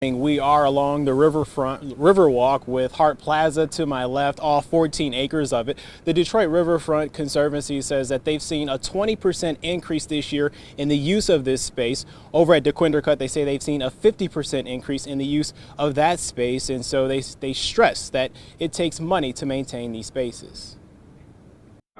We are along the Riverwalk with Hart Plaza to my left, all 14 acres of it. The Detroit Riverfront Conservancy says that they've seen a 20% increase this year in the use of this space. Over at DeQuindercut, they say they've seen a 50% increase in the use of that space, and so they stress that it takes money to maintain these spaces.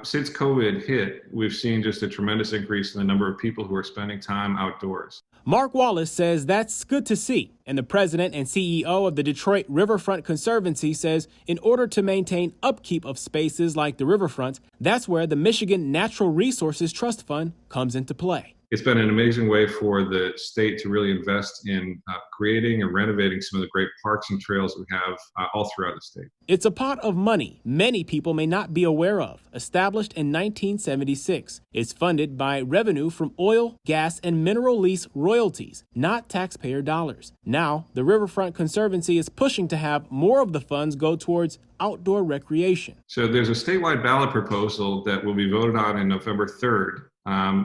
Since COVID hit, we've seen just a tremendous increase in the number of people who are spending time outdoors. Mark Wallace says that's good to see, and the president and CEO of the Detroit Riverfront Conservancy says in order to maintain upkeep of spaces like the riverfront, that's where the Michigan Natural Resources Trust Fund comes into play. It's been an amazing way for the state to really invest in creating and renovating some of the great parks and trails we have all throughout the state. It's a pot of money many people may not be aware of. Established in 1976, it's funded by revenue from oil, gas, and mineral lease royalties, not taxpayer dollars. Now, the Riverfront Conservancy is pushing to have more of the funds go towards outdoor recreation. So there's a statewide ballot proposal that will be voted on in November 3rd.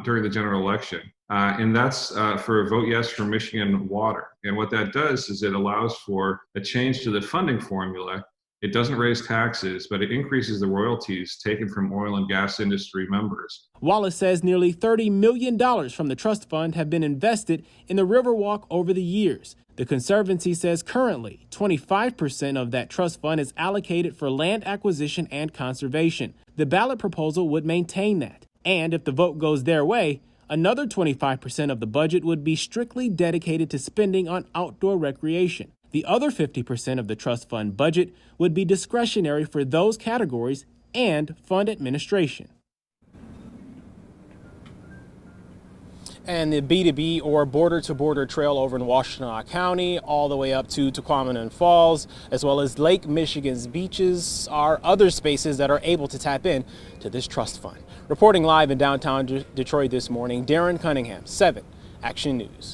During the general election. And that's for a vote yes for Michigan Water. And what that does is it allows for a change to the funding formula. It doesn't raise taxes, but it increases the royalties taken from oil and gas industry members. Wallace says nearly $30 million from the trust fund have been invested in the Riverwalk over the years. The Conservancy says currently 25% of that trust fund is allocated for land acquisition and conservation. The ballot proposal would maintain that. And if the vote goes their way, another 25% of the budget would be strictly dedicated to spending on outdoor recreation. The other 50% of the trust fund budget would be discretionary for those categories and fund administration. And the B2B or border-to-border trail over in Washtenaw County all the way up to Tahquamenon Falls, as well as Lake Michigan's beaches, are other spaces that are able to tap in to this trust fund. Reporting live in downtown Detroit this morning, Darren Cunningham, 7 Action News.